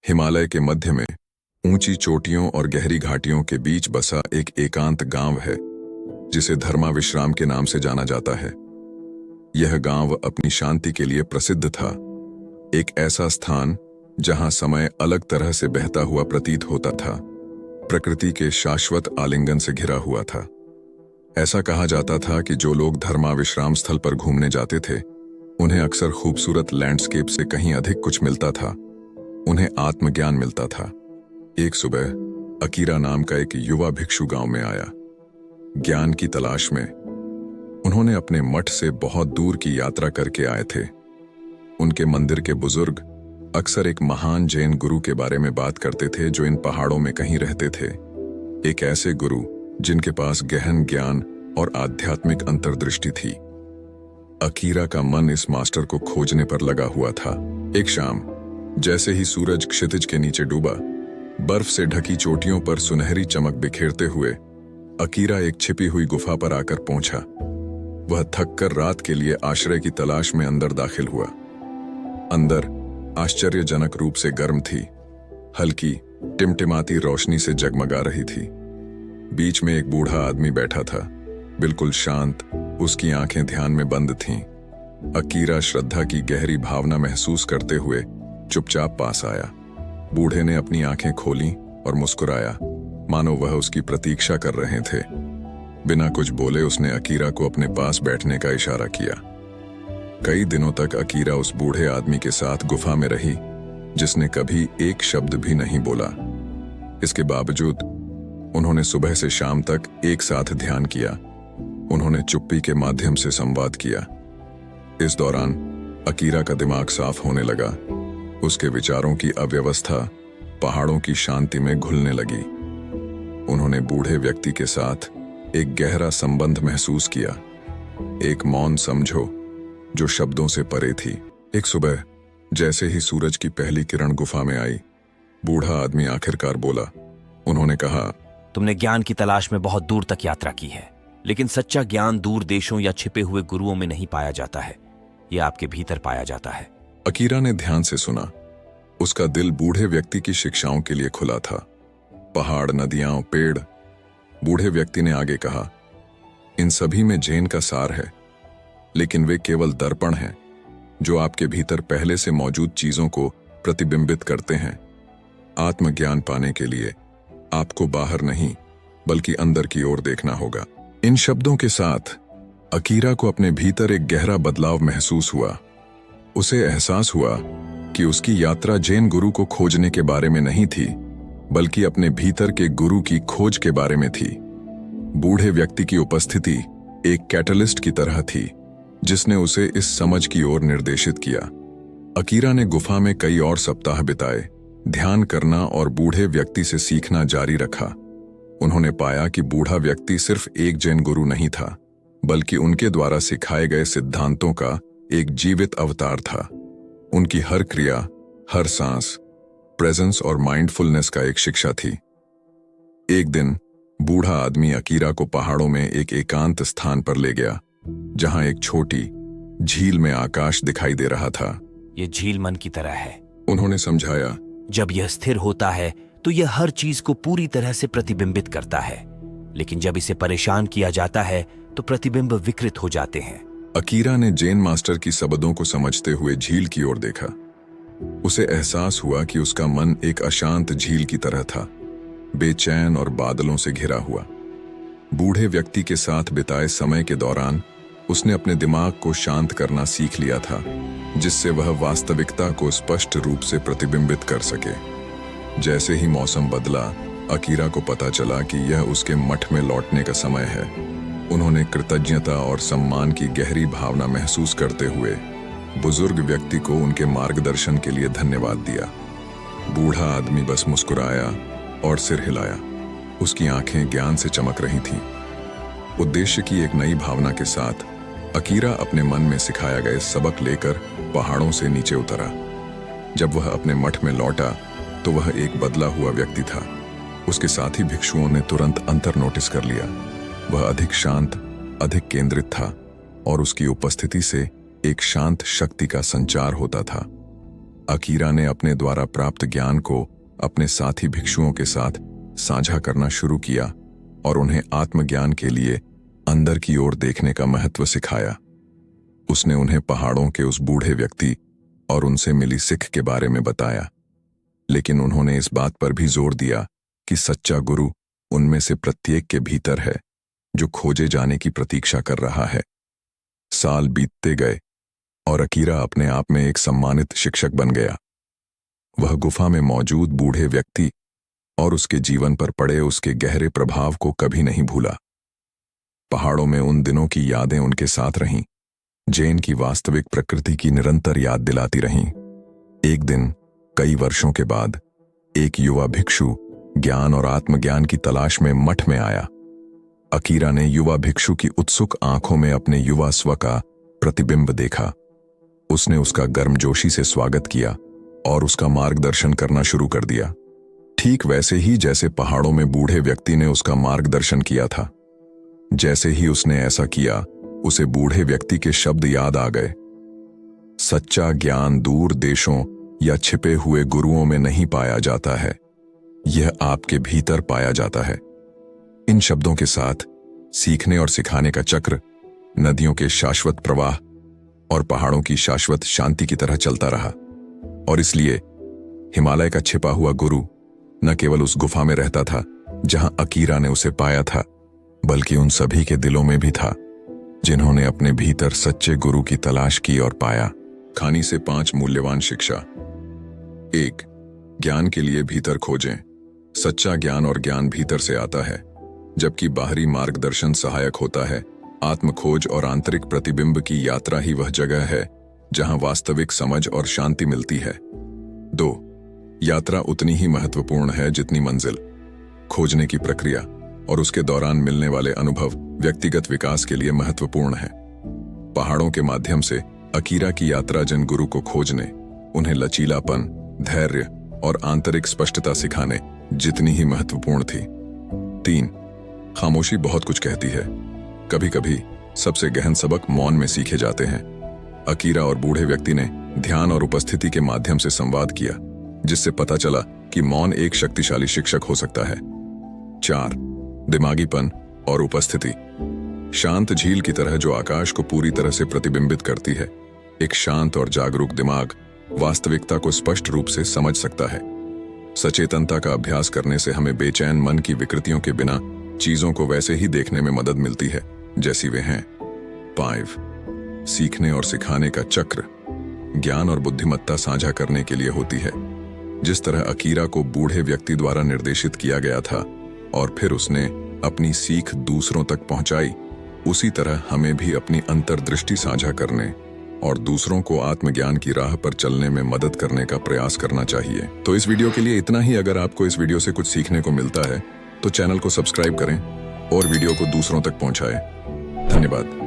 हिमालय के मध्य में ऊंची चोटियों और गहरी घाटियों के बीच बसा एक एकांत गांव है जिसे धर्मा विश्राम के नाम से जाना जाता है। यह गांव अपनी शांति के लिए प्रसिद्ध था, एक ऐसा स्थान जहां समय अलग तरह से बहता हुआ प्रतीत होता था, प्रकृति के शाश्वत आलिंगन से घिरा हुआ था। ऐसा कहा जाता था कि जो लोग धर्मा विश्राम स्थल पर घूमने जाते थे उन्हें अक्सर खूबसूरत लैंडस्केप से कहीं अधिक कुछ मिलता था, उन्हें आत्मज्ञान मिलता था। एक सुबह अकीरा नाम का एक युवा भिक्षु गांव में आया, ज्ञान की तलाश में। उन्होंने अपने मठ से बहुत दूर की यात्रा करके आए थे। उनके मंदिर के बुजुर्ग अक्सर एक महान जैन गुरु के बारे में बात करते थे जो इन पहाड़ों में कहीं रहते थे, एक ऐसे गुरु जिनके पास गहन ज्ञान और आध्यात्मिक अंतर्दृष्टि थी। अकीरा का मन इस मास्टर को खोजने पर लगा हुआ था। एक शाम जैसे ही सूरज क्षितिज के नीचे डूबा, बर्फ से ढकी चोटियों पर सुनहरी चमक बिखेरते हुए अकीरा एक छिपी हुई गुफा पर आकर पहुंचा। वह थककर रात के लिए आश्रय की तलाश में अंदर दाखिल हुआ। अंदर आश्चर्यजनक रूप से गर्म थी, हल्की टिमटिमाती रोशनी से जगमगा रही थी। बीच में एक बूढ़ा आदमी बैठा था, बिल्कुल शांत, उसकी आंखें ध्यान में बंद थीं। अकीरा श्रद्धा की गहरी भावना महसूस करते हुए चुपचाप पास आया। बूढ़े ने अपनी आंखें खोलीं और मुस्कुराया, मानो वह उसकी प्रतीक्षा कर रहे थे। बिना कुछ बोले उसने अकीरा को अपने पास बैठने का इशारा किया। कई दिनों तक अकीरा उस बूढ़े आदमी के साथ गुफा में रही, जिसने कभी एक शब्द भी नहीं बोला। इसके बावजूद उन्होंने सुबह से शाम तक एक साथ ध्यान किया। उन्होंने चुप्पी के माध्यम से संवाद किया। इस दौरान अकीरा का दिमाग साफ होने लगा। उसके विचारों की अव्यवस्था पहाड़ों की शांति में घुलने लगी। उन्होंने बूढ़े व्यक्ति के साथ एक गहरा संबंध महसूस किया, एक मौन समझो जो शब्दों से परे थी। एक सुबह जैसे ही सूरज की पहली किरण गुफा में आई, बूढ़ा आदमी आखिरकार बोला। उन्होंने कहा, तुमने ज्ञान की तलाश में बहुत दूर तक यात्रा की है, लेकिन सच्चा ज्ञान दूर देशों या छिपे हुए गुरुओं में नहीं पाया जाता है, यह आपके भीतर पाया जाता है। अकीरा ने ध्यान से सुना। उसका दिल बूढ़े व्यक्ति की शिक्षाओं के लिए खुला था। पहाड़, नदियां, पेड़। बूढ़े व्यक्ति ने आगे कहा, इन सभी में जैन का सार है, लेकिन वे केवल दर्पण हैं जो आपके भीतर पहले से मौजूद चीजों को प्रतिबिंबित करते हैं। आत्मज्ञान पाने के लिए आपको बाहर नहीं बल्कि अंदर की ओर देखना होगा। इन शब्दों के साथ अकीरा को अपने भीतर एक गहरा बदलाव महसूस हुआ। उसे एहसास हुआ कि उसकी यात्रा जैन गुरु को खोजने के बारे में नहीं थी, बल्कि अपने भीतर के गुरु की खोज के बारे में थी। बूढ़े व्यक्ति की उपस्थिति एक कैटलिस्ट की तरह थी, जिसने उसे इस समझ की ओर निर्देशित किया। अकीरा ने गुफा में कई और सप्ताह बिताए, ध्यान करना और बूढ़े व्यक्ति से सीखना जारी रखा। उन्होंने पाया कि बूढ़ा व्यक्ति सिर्फ एक जैन गुरु नहीं था, बल्कि उनके द्वारा सिखाए गए सिद्धांतों का एक जीवित अवतार था। उनकी हर क्रिया, हर सांस, प्रेजेंस और माइंडफुलनेस का एक शिक्षा थी। एक दिन बूढ़ा आदमी अकीरा को पहाड़ों में एक एकांत स्थान पर ले गया, जहां एक छोटी झील में आकाश दिखाई दे रहा था। यह झील मन की तरह है, उन्होंने समझाया। जब यह स्थिर होता है तो यह हर चीज को पूरी तरह से प्रतिबिंबित करता है, लेकिन जब इसे परेशान किया जाता है तो प्रतिबिंब विकृत हो जाते हैं। अकीरा ने जैन मास्टर की शब्दों को समझते हुए झील की ओर देखा। उसे एहसास हुआ कि उसका मन एक अशांत झील की तरह था, बेचैन और बादलों से घिरा हुआ। बूढ़े व्यक्ति के साथ बिताए समय के दौरान उसने अपने दिमाग को शांत करना सीख लिया था, जिससे वह वास्तविकता को स्पष्ट रूप से प्रतिबिंबित कर सके। जैसे ही मौसम बदला, अकीरा को पता चला कि यह उसके मठ में लौटने का समय है। उन्होंने कृतज्ञता और सम्मान की गहरी भावना महसूस करते हुए बुजुर्ग व्यक्ति को उनके मार्गदर्शन के लिए धन्यवाद दिया। बूढ़ा आदमी बस मुस्कुराया और सिर हिलाया। उसकी आंखें ज्ञान से चमक रही थीं। उद्देश्य की एक नई भावना के साथ अकीरा अपने मन में सिखाया गया सबक लेकर पहाड़ों से नीचे उतरा। जब वह अपने मठ में लौटा तो वह एक बदला हुआ व्यक्ति था। उसके साथी भिक्षुओं ने तुरंत अंतर नोटिस कर लिया। वह अधिक शांत, अधिक केंद्रित था और उसकी उपस्थिति से एक शांत शक्ति का संचार होता था। अकीरा ने अपने द्वारा प्राप्त ज्ञान को अपने साथी भिक्षुओं के साथ साझा करना शुरू किया और उन्हें आत्मज्ञान के लिए अंदर की ओर देखने का महत्व सिखाया। उसने उन्हें पहाड़ों के उस बूढ़े व्यक्ति और उनसे मिली सिख के बारे में बताया, लेकिन उन्होंने इस बात पर भी जोर दिया कि सच्चा गुरु उनमें से प्रत्येक के भीतर है, जो खोजे जाने की प्रतीक्षा कर रहा है। साल बीतते गए और अकीरा अपने आप में एक सम्मानित शिक्षक बन गया। वह गुफा में मौजूद बूढ़े व्यक्ति और उसके जीवन पर पड़े उसके गहरे प्रभाव को कभी नहीं भूला। पहाड़ों में उन दिनों की यादें उनके साथ रहीं, जैन की वास्तविक प्रकृति की निरंतर याद दिलाती रहीं। एक दिन कई वर्षों के बाद एक युवा भिक्षु ज्ञान और आत्मज्ञान की तलाश में मठ में आया। अकीरा ने युवा भिक्षु की उत्सुक आंखों में अपने युवा स्व का प्रतिबिंब देखा। उसने उसका गर्मजोशी से स्वागत किया और उसका मार्गदर्शन करना शुरू कर दिया, ठीक वैसे ही जैसे पहाड़ों में बूढ़े व्यक्ति ने उसका मार्गदर्शन किया था। जैसे ही उसने ऐसा किया, उसे बूढ़े व्यक्ति के शब्द याद आ गए, सच्चा ज्ञान दूर देशों या छिपे हुए गुरुओं में नहीं पाया जाता है, यह आपके भीतर पाया जाता है। इन शब्दों के साथ सीखने और सिखाने का चक्र नदियों के शाश्वत प्रवाह और पहाड़ों की शाश्वत शांति की तरह चलता रहा। और इसलिए हिमालय का छिपा हुआ गुरु न केवल उस गुफा में रहता था जहां अकीरा ने उसे पाया था, बल्कि उन सभी के दिलों में भी था जिन्होंने अपने भीतर सच्चे गुरु की तलाश की और पाया। खानी से 5 मूल्यवान शिक्षा। 1. ज्ञान के लिए भीतर खोजें। सच्चा ज्ञान और ज्ञान भीतर से आता है, जबकि बाहरी मार्गदर्शन सहायक होता है। आत्मखोज और आंतरिक प्रतिबिंब की यात्रा ही वह जगह है जहां वास्तविक समझ और शांति मिलती है। 2. यात्रा उतनी ही महत्वपूर्ण है जितनी मंजिल। खोजने की प्रक्रिया और उसके दौरान मिलने वाले अनुभव व्यक्तिगत विकास के लिए महत्वपूर्ण है। पहाड़ों के माध्यम से अकीरा की यात्रा जन गुरु को खोजने, उन्हें लचीलापन, धैर्य और आंतरिक स्पष्टता सिखाने जितनी ही महत्वपूर्ण थी। 3. खामोशी बहुत कुछ कहती है। कभी कभी सबसे गहन सबक मौन में सीखे जाते हैं। अकीरा और बूढ़े व्यक्ति ने ध्यान और उपस्थिति के माध्यम से संवाद किया, जिससे पता चला कि मौन एक शक्तिशाली शिक्षक हो सकता है। 4. दिमागीपन और उपस्थिति। शांत झील की तरह जो आकाश को पूरी तरह से प्रतिबिंबित करती है, एक शांत और जागरूक दिमाग वास्तविकता को स्पष्ट रूप से समझ सकता है। सचेतनता का अभ्यास करने से हमें बेचैन मन की विकृतियों के बिना चीजों को वैसे ही देखने में मदद मिलती है जैसी वे हैं। 5. सीखने और सिखाने का चक्र। ज्ञान और बुद्धिमत्ता साझा करने के लिए होती है। जिस तरह अकीरा को बूढ़े व्यक्ति द्वारा निर्देशित किया गया था और फिर उसने अपनी सीख दूसरों तक पहुंचाई, उसी तरह हमें भी अपनी अंतर्दृष्टि साझा करने और दूसरों को आत्मज्ञान की राह पर चलने में मदद करने का प्रयास करना चाहिए। तो इस वीडियो के लिए इतना ही। अगर आपको इस वीडियो से कुछ सीखने को मिलता है तो चैनल को सब्सक्राइब करें और वीडियो को दूसरों तक पहुंचाएं। धन्यवाद।